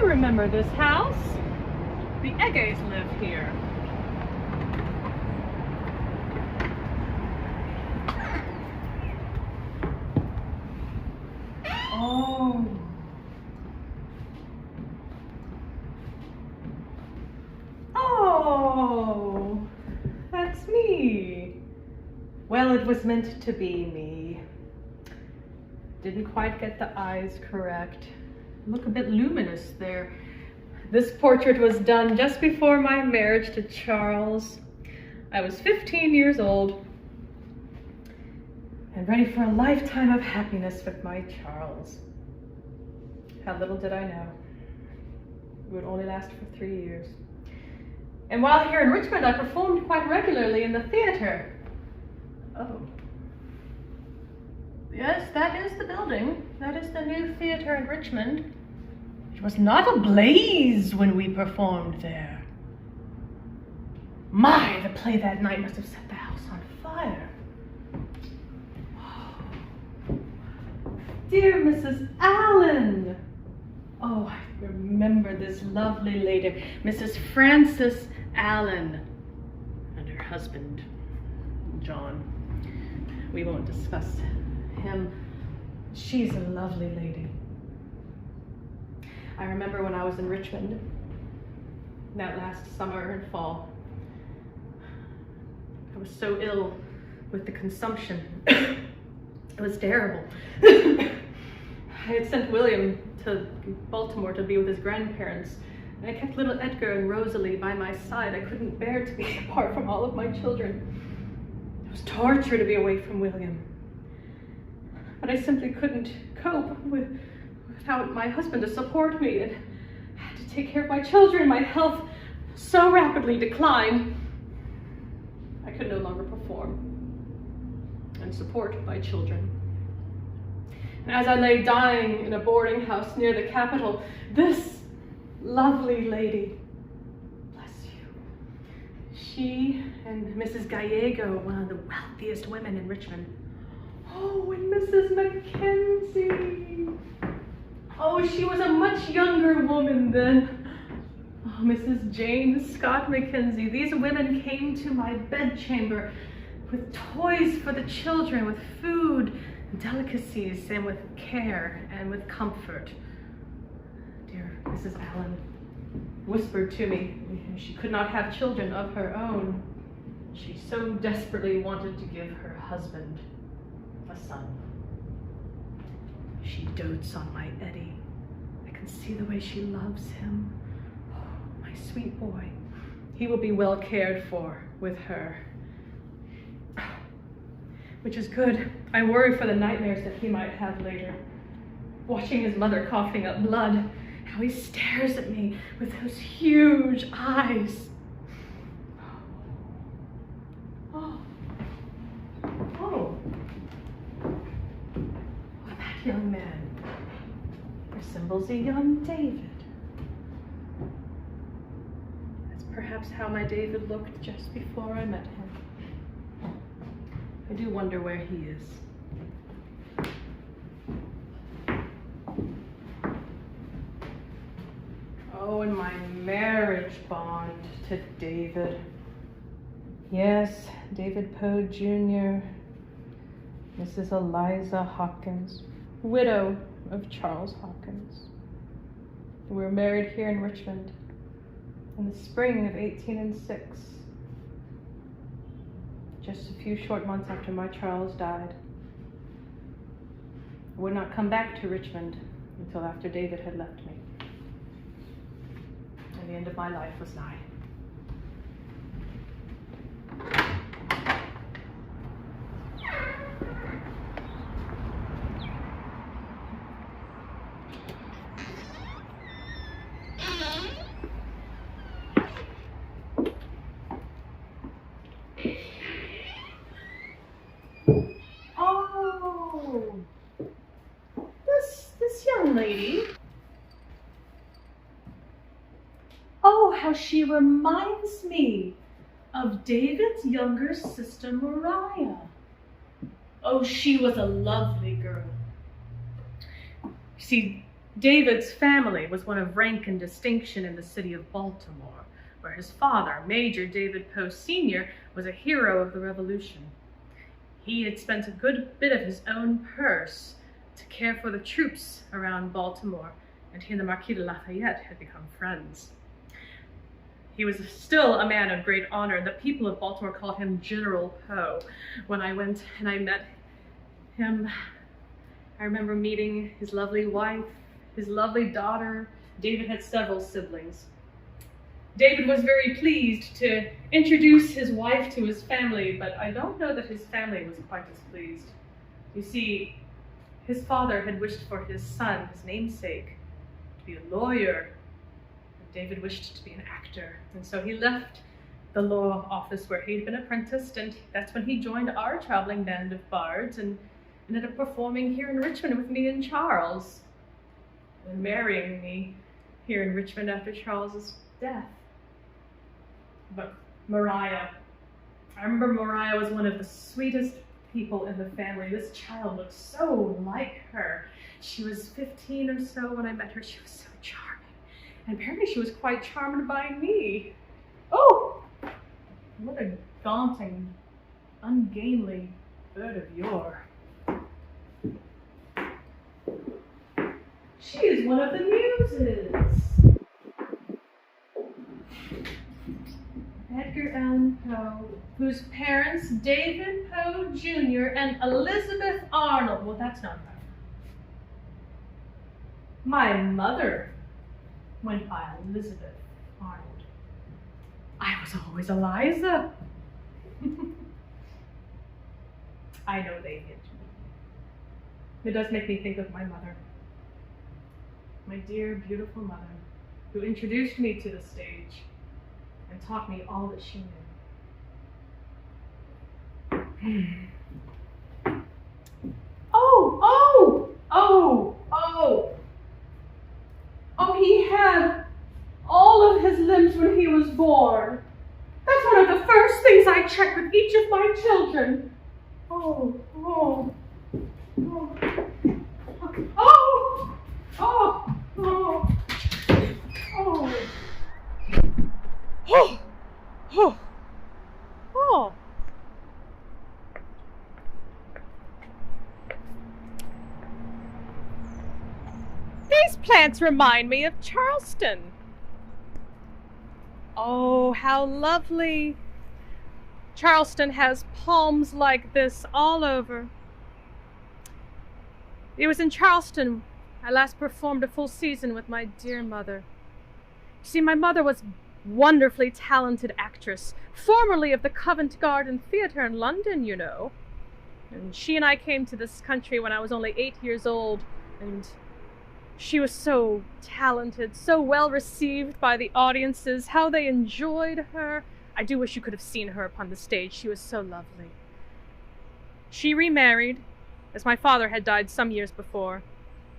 remember this house. The Egges live here. Oh. Oh, that's me. Well, it was meant to be me. Didn't quite get the eyes correct. Look a bit luminous there. This portrait was done just before my marriage to Charles. I was 15 years old and ready for a lifetime of happiness with my Charles. How little did I know. It would only last for 3 years. And while here in Richmond, I performed quite regularly in the theater. Oh. Yes, that is the building. That is the new theater in Richmond. It was not ablaze when we performed there. My, the play that night must have set the house on fire. Oh. Dear Mrs. Allen. Oh, I remember this lovely lady, Mrs. Frances Allen, and her husband, John. We won't discuss him. She's a lovely lady. I remember when I was in Richmond, that last summer and fall, I was so ill with the consumption. It was terrible. I had sent William to Baltimore to be with his grandparents, and I kept little Edgar and Rosalie by my side. I couldn't bear to be apart from all of my children. It was torture to be away from William. But I simply couldn't cope without my husband to support me, and I had to take care of my children. My health so rapidly declined, I could no longer perform and support my children. And as I lay dying in a boarding house near the Capitol, this lovely lady, bless you, she and Mrs. Gallego, one of the wealthiest women in Richmond. Oh, and Mrs. Mackenzie. Oh, she was a much younger woman then. Oh, Mrs. Jane Scott Mackenzie. These women came to my bedchamber with toys for the children, with food, delicacies, and with care and with comfort. Dear Mrs. Allen whispered to me she could not have children of her own. She so desperately wanted to give her husband a son. She dotes on my Eddie. I can see the way she loves him. Oh, my sweet boy. He will be well cared for with her. Which is good. I worry for the nightmares that he might have later. Watching his mother coughing up blood, how he stares at me with those huge eyes. Oh. Oh. Well, that young man resembles a young David. That's perhaps how my David looked just before I met him. I do wonder where he is. Oh, and my marriage bond to David. Yes, David Poe Jr., Mrs. Eliza Hawkins, widow of Charles Hawkins. We were married here in Richmond in the spring of 1806. Just a few short months after my Charles died. I would not come back to Richmond until after David had left me. And the end of my life was nigh. Lady. Oh, how she reminds me of David's younger sister, Mariah. Oh, she was a lovely girl. See, David's family was one of rank and distinction in the city of Baltimore, where his father, Major David Poe Sr., was a hero of the Revolution. He had spent a good bit of his own purse to care for the troops around Baltimore, and he and the Marquis de Lafayette had become friends. He was still a man of great honor. The people of Baltimore called him General Poe. When I went and I met him, I remember meeting his lovely wife, his lovely daughter. David had several siblings. David was very pleased to introduce his wife to his family, but I don't know that his family was quite as pleased. You see, his father had wished for his son, his namesake, to be a lawyer. David wished to be an actor, and so he left the law office where he'd been apprenticed, and that's when he joined our traveling band of bards and ended up performing here in Richmond with me and Charles, and marrying me here in Richmond after Charles's death. But Mariah, I remember Mariah was one of the sweetest people in the family. This child looked so like her. She was 15 or so when I met her. She was so charming. And apparently she was quite charmed by me. Oh, what a daunting, ungainly bird of yore. She is one of the muses. Edgar Allan Poe, whose parents, David Poe Jr. and Elizabeth Arnold, well, that's not her. My mother went by Elizabeth Arnold. I was always Eliza. I know they hid me. It does make me think of my mother. My dear, beautiful mother, who introduced me to the stage and taught me all that she knew. Oh, he had all of his limbs when he was born. That's one of the first things I check with each of my children. Oh. These plants remind me of Charleston. Oh, how lovely. Charleston has palms like this all over. It was in Charleston I last performed a full season with my dear mother. You see, my mother was a wonderfully talented actress, formerly of the Covent Garden Theatre in London, you know. And she and I came to this country when I was only 8 years old, and she was so talented, so well received by the audiences, how they enjoyed her. I do wish you could have seen her upon the stage. She was so lovely. She remarried, as my father had died some years before.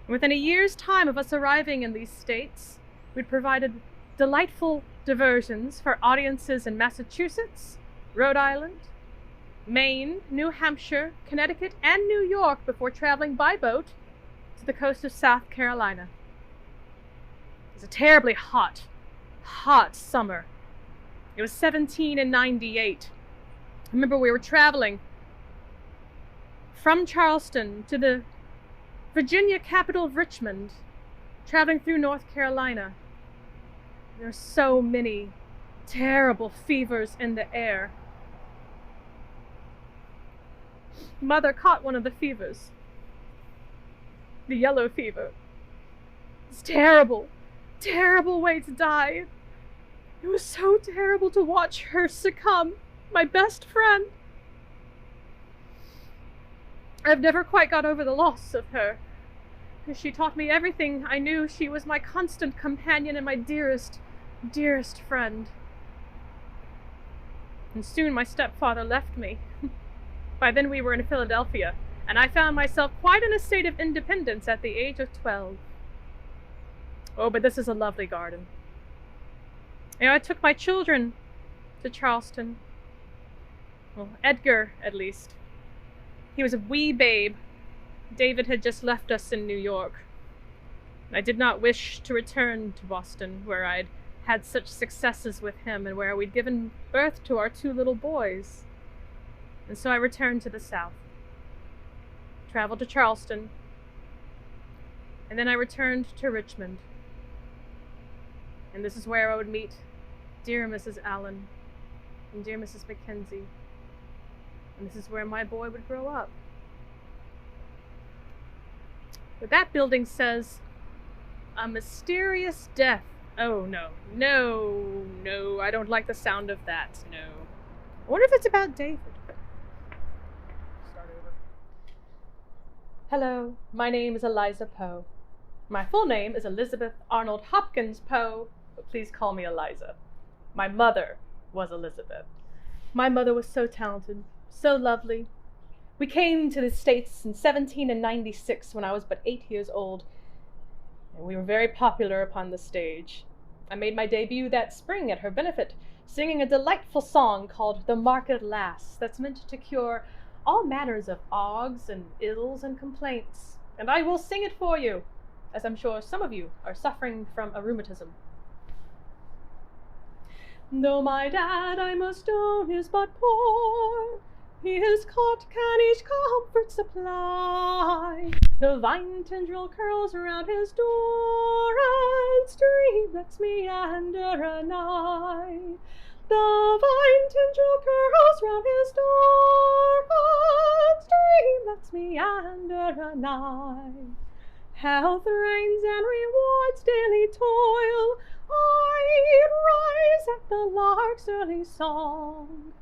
And within a year's time of us arriving in these states, we'd provided delightful diversions for audiences in Massachusetts, Rhode Island, Maine, New Hampshire, Connecticut, and New York before traveling by boat to the coast of South Carolina. It was a terribly hot summer. It was 1798. I remember we were traveling from Charleston to the Virginia capital of Richmond, traveling through North Carolina. There are so many terrible fevers in the air. Mother caught one of the fevers. The yellow fever. It's terrible, terrible way to die. It was so terrible to watch her succumb, my best friend. I've never quite got over the loss of her. She taught me everything I knew. She was my constant companion and my dearest, dearest friend. And soon my stepfather left me. By then we were in Philadelphia, and I found myself quite in a state of independence at the age of 12. Oh, but this is a lovely garden. You know, I took my children to Charleston. Well, Edgar, at least. He was a wee babe. David had just left us in New York. I did not wish to return to Boston, where I'd had such successes with him and where we'd given birth to our 2 little boys. And so I returned to the South, traveled to Charleston, and then I returned to Richmond. And this is where I would meet dear Mrs. Allen and dear Mrs. Mackenzie. And this is where my boy would grow up. But that building says, "A mysterious death." Oh, no, I don't like the sound of that, no. I wonder if it's about David. Start over. Hello, my name is Eliza Poe. My full name is Elizabeth Arnold Hopkins Poe, but please call me Eliza. My mother was Elizabeth. My mother was so talented, so lovely. We came to the States in 1796 when I was but 8 years old, and we were very popular upon the stage. I made my debut that spring at her benefit, singing a delightful song called "The Market Lass," that's meant to cure all manners of agues and ills and complaints. And I will sing it for you, as I'm sure some of you are suffering from a rheumatism. Though my dad, I must own, is but poor, his cot can each comfort supply. The vine tendril curls around his door, and streamlets meander anigh. The vine tendril curls round his door, and streamlets meander anigh. Health reigns and rewards daily toil, I'd rise at the lark's early song,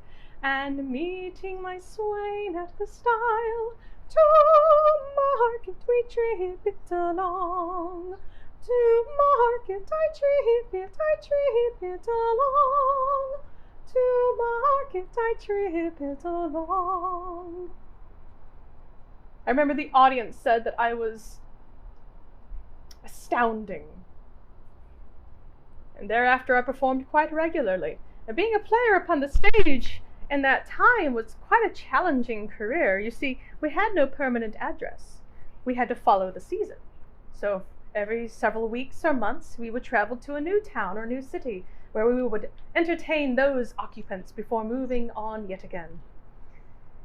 and meeting my swain at the stile, to market we trip along. To market I trip it along. To market I trip it along. I remember the audience said that I was astounding. And thereafter I performed quite regularly. And being a player upon the stage in that time was quite a challenging career. You see, we had no permanent address. We had to follow the season. So every several weeks or months, we would travel to a new town or new city where we would entertain those occupants before moving on yet again.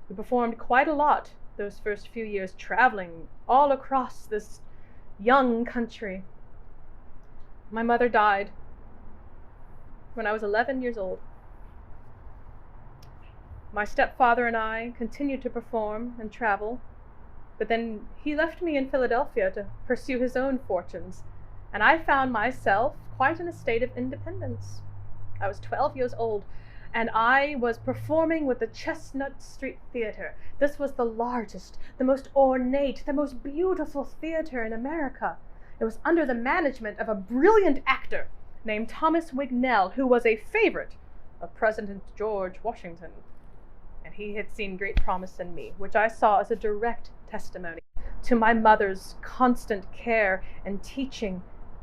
We performed quite a lot those first few years, traveling all across this young country. My mother died when I was 11 years old. My stepfather and I continued to perform and travel, but then he left me in Philadelphia to pursue his own fortunes, and I found myself quite in a state of independence. I was 12 years old, and I was performing with the Chestnut Street Theater. This was the largest, the most ornate, the most beautiful theater in America. It was under the management of a brilliant actor named Thomas Wignell, who was a favorite of President George Washington. And he had seen great promise in me, which I saw as a direct testimony to my mother's constant care and teaching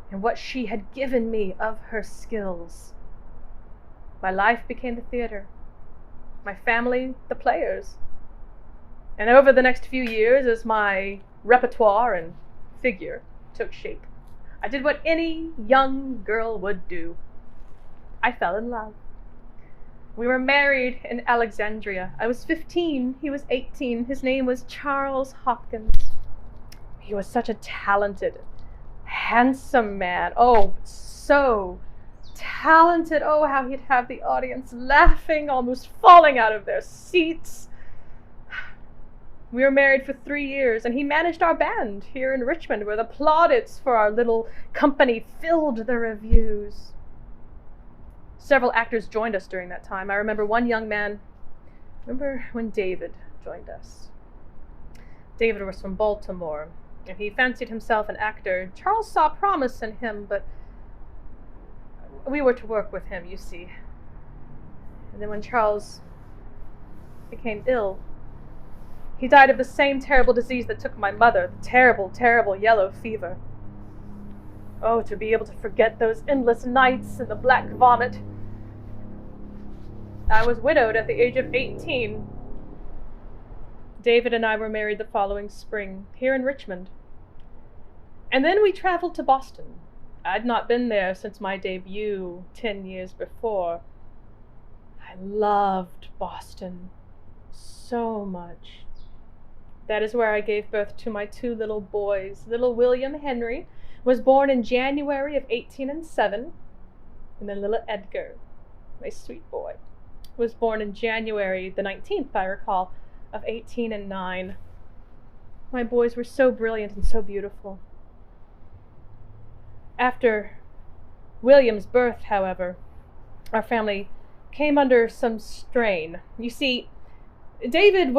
and what she had given me of her skills. My life became the theater, my family the players. And over the next few years, as my repertoire and figure took shape, I did what any young girl would do. I fell in love. We were married in Alexandria. I was 15, he was 18. His name was Charles Hopkins. He was such a talented, handsome man. Oh, so talented. Oh, how he'd have the audience laughing, almost falling out of their seats. We were married for 3 years, and he managed our band here in Richmond, where the plaudits for our little company filled the reviews. Several actors joined us during that time. I remember one young man, when David joined us. David was from Baltimore, and he fancied himself an actor. Charles saw promise in him, but we were to work with him, you see. And then when Charles became ill, he died of the same terrible disease that took my mother, the terrible, terrible yellow fever. Oh, to be able to forget those endless nights in the black vomit. I was widowed at the age of 18. David and I were married the following spring, here in Richmond. And then we traveled to Boston. I'd not been there since my debut 10 years before. I loved Boston so much. That is where I gave birth to my 2 little boys. Little William Henry was born in January of 1807, and then little Edgar, my sweet boy, was born in January the 19th, I recall, of 1809. My boys were so brilliant and so beautiful. After William's birth, however, our family came under some strain. You see, David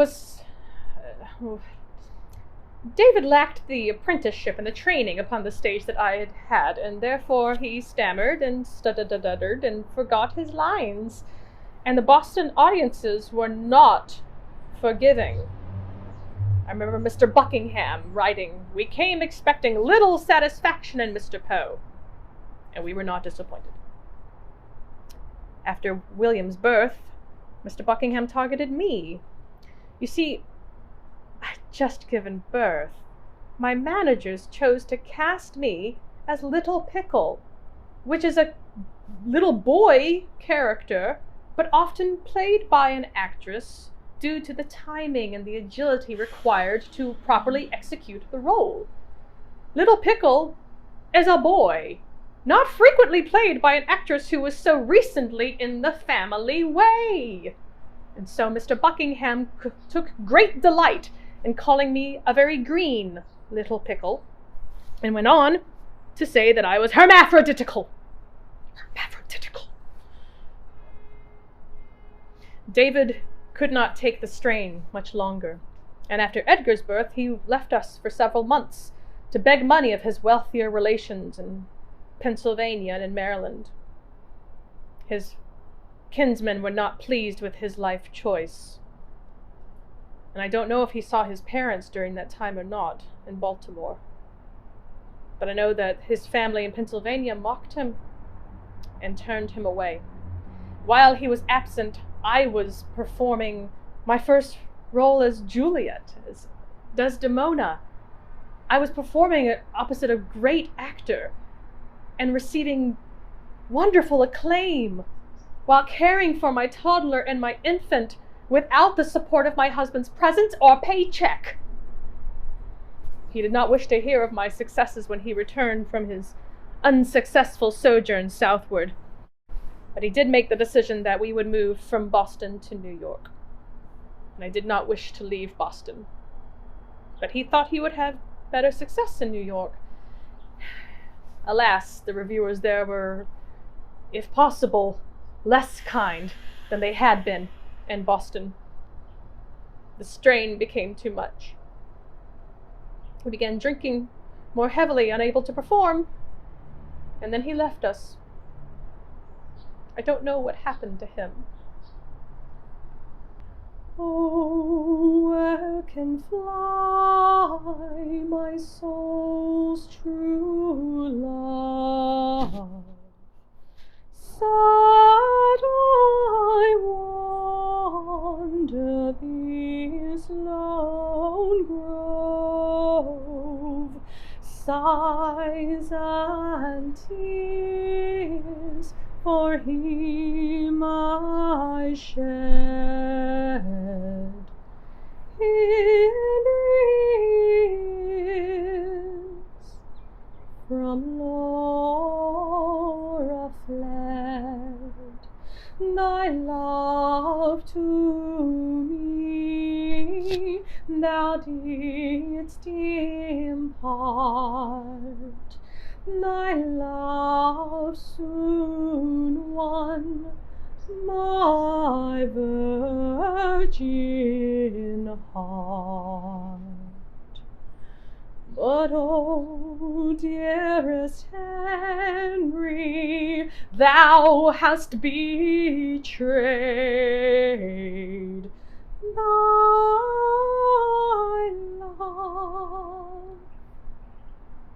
lacked the apprenticeship and the training upon the stage that I had had, and therefore he stammered and stuttered and forgot his lines. And the Boston audiences were not forgiving. I remember Mr. Buckingham writing, "We came expecting little satisfaction in Mr. Poe," and we were not disappointed. After William's birth, Mr. Buckingham targeted me. You see, I'd just given birth. My managers chose to cast me as Little Pickle, which is a little boy character, but often played by an actress due to the timing and the agility required to properly execute the role. Little Pickle is a boy, not frequently played by an actress who was so recently in the family way. And so Mr. Buckingham took great delight in calling me a very green little pickle, and went on to say that I was hermaphroditical. Hermaphroditical. David could not take the strain much longer, and after Edgar's birth he left us for several months to beg money of his wealthier relations in Pennsylvania and in Maryland. His kinsmen were not pleased with his life choice, and I don't know if he saw his parents during that time or not in Baltimore, but I know that his family in Pennsylvania mocked him and turned him away. While he was absent, I was performing my first role as Juliet, as Desdemona. I was performing opposite a great actor and receiving wonderful acclaim while caring for my toddler and my infant without the support of my husband's presence or paycheck. He did not wish to hear of my successes when he returned from his unsuccessful sojourn southward, but he did make the decision that we would move from Boston to New York. And I did not wish to leave Boston, but he thought he would have better success in New York. Alas, the reviewers there were, if possible, less kind than they had been in Boston. The strain became too much. He began drinking more heavily, unable to perform, and then he left us. I don't know what happened to him. Oh, where can fly my soul's true love? Sad I wander this lone grove, sighs and tears for him I shed. Henry's from Laura fled, thy love to me thou didst impart. Thy love soon won my virgin heart. But oh, dearest Henry, thou hast betrayed thy love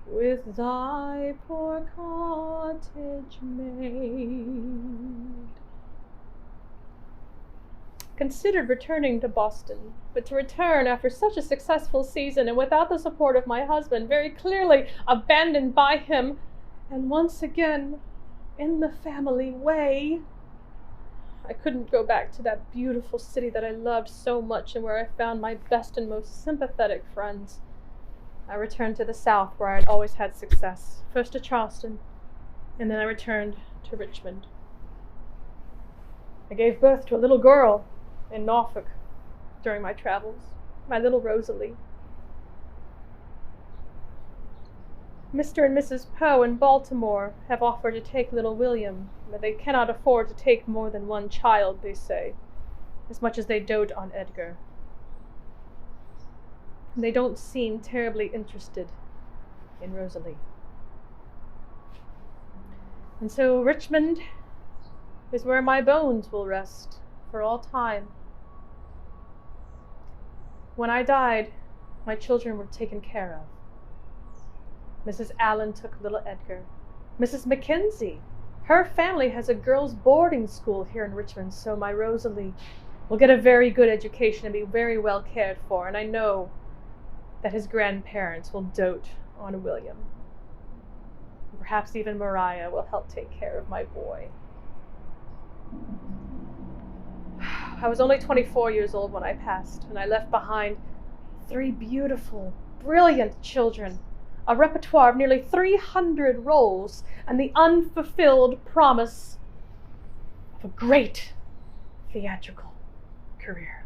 with thy poor cottage maid. considered returning to Boston, but to return after such a successful season and without the support of my husband, very clearly abandoned by him, and once again in the family way. I couldn't go back to that beautiful city that I loved so much and where I found my best and most sympathetic friends. I returned to the South where I had always had success, first to Charleston, and then I returned to Richmond. I gave birth to a little girl in Norfolk during my travels, my little Rosalie. Mr. and Mrs. Poe in Baltimore have offered to take little William, but they cannot afford to take more than one child, they say, as much as they dote on Edgar. They don't seem terribly interested in Rosalie. And so Richmond is where my bones will rest for all time. When I died, my children were taken care of. Mrs. Allen took little Edgar. Mrs. Mackenzie, her family has a girls' boarding school here in Richmond, so my Rosalie will get a very good education and be very well cared for, and I know that his grandparents will dote on William. Perhaps even Maria will help take care of my boy. I was only 24 years old when I passed, and I left behind 3 beautiful, brilliant children, a repertoire of nearly 300 roles, and the unfulfilled promise of a great theatrical career.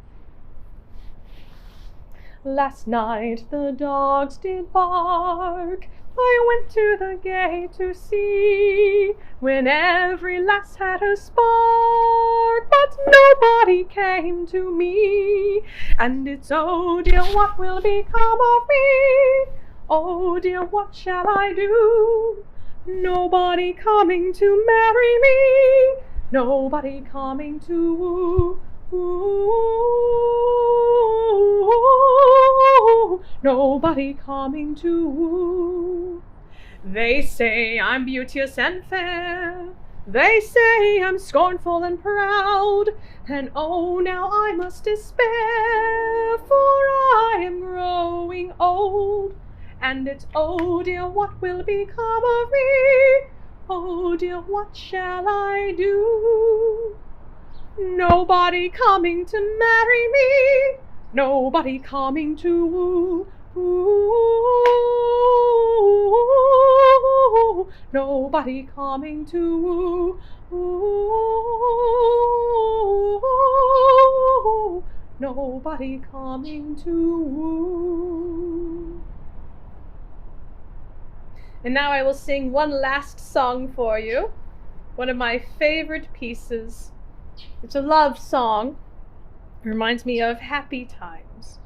Last night the dogs did bark, I went to the gate to see, when every lass had her spark, but nobody came to me, and it's oh dear, what will become of me? Oh dear, what shall I do? Nobody coming to marry me, nobody coming to woo. Ooh, nobody coming to woo. They say I'm beauteous and fair, they say I'm scornful and proud, and oh, now I must despair, for I am growing old, and it's oh dear, what will become of me? Oh dear, what shall I do? Nobody coming to marry me, nobody coming to woo. Ooh, nobody coming to woo. Ooh, nobody coming to woo. And now I will sing one last song for you, one of my favorite pieces. It's a love song. It reminds me of happy times.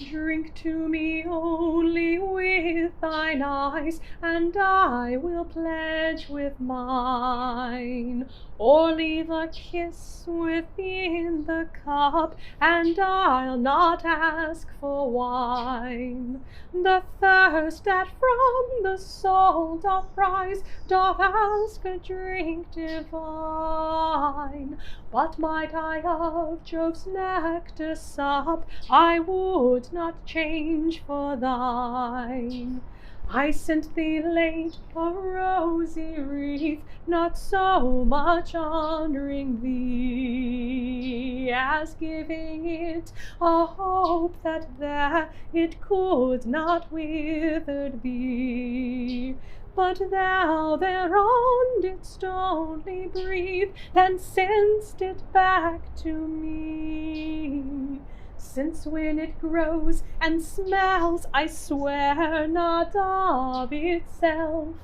Drink to me only with thine eyes, and I will pledge with mine, or leave a kiss within the cup, and I'll not ask for wine. The thirst that from the soul doth rise, doth ask a drink divine. But might I of Jove's nectar sup, I would not change for thine. I sent thee late a rosy wreath, not so much honoring thee, as giving it a hope that there it could not withered be. But thou thereon didst only breathe, then sent'st it back to me. Since when it grows and smells, I swear not of itself,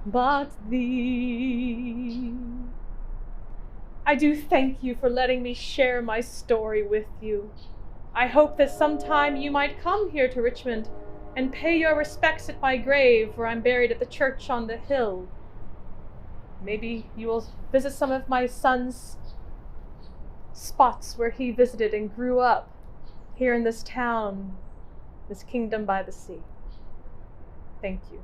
but thee. I do thank you for letting me share my story with you. I hope that sometime you might come here to Richmond and pay your respects at my grave, where I'm buried at the church on the hill. Maybe you will visit some of my son's spots where he visited and grew up here in this town, this kingdom by the sea. Thank you.